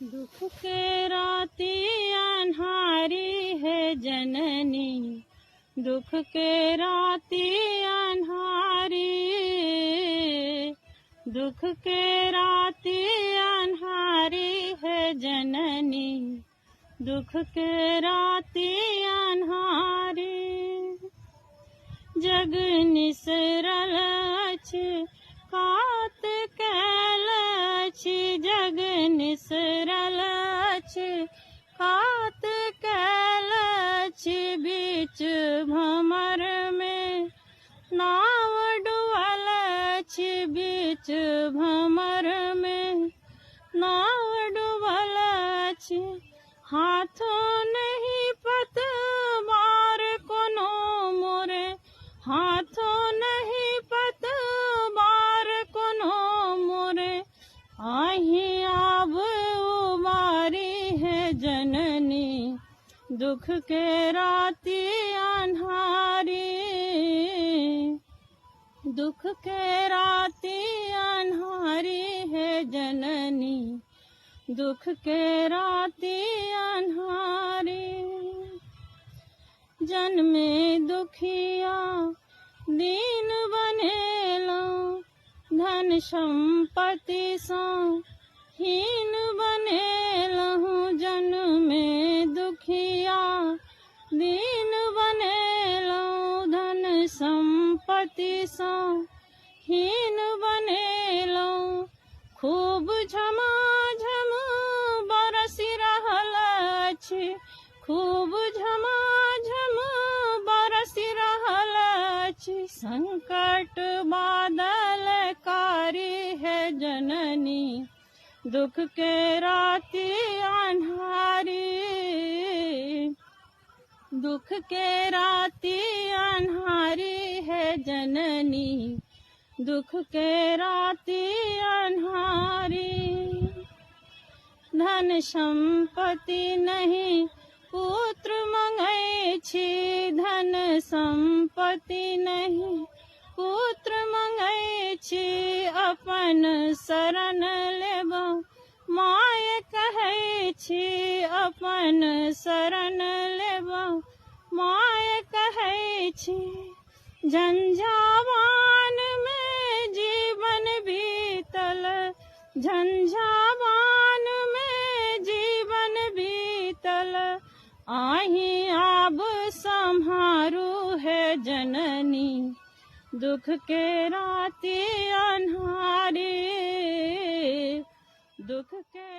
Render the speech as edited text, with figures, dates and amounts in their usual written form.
दुख के राती अन्हारी है जननी, दुख के राती अन्हारी, दुख के राती अन्हारी है जननी, दुख के राती अन्हारी। जग निसरल अछि कात कैल अछि, जग निसरल अछि कात कैल अछि, बीच भंवर में नाव डुबल अछि, बीच भंवर में नाव डुबल अछि। हाथों नहीं पतवार कोनो मोरे, हाथों नहीं पतवार कोनो मोरे, आही आब उबारी है जननी, दुख के राती अन्हारी, दुख के राती अन्हारी है जननी, दुख के राती अन्हारी। जन्मे दुखिया दीन बनेलहुँ, धन संपत्ति सँ हीन बनेलहुँ, जन्मे दुखिया दीन बनेलहुँ, धन संपत्ति सँ हीन बनेलहुँ। खूब झमाझम बरसि रहल अछि, खूब झमाझम बरसि रहल अछि, संकट बादल कारी है जननी, दुख के राती अन्हारी, दुख के राती अन्हारी है जननी, दुख के राती अन्हारी। धन संपत्ति नहीं पुत्र मंगै छी, धन संपत्ति नहीं पुत्र मंगै छी, अपन शरण लेबौ माय कहै छी, अपन शरण लेबौ माय कहै छी। झंझावान में जीवन बीतल, झंझावान में जीवन बीतल, आही आब सम्हारू है जननी, दुख के राती अन्हारी, दुख के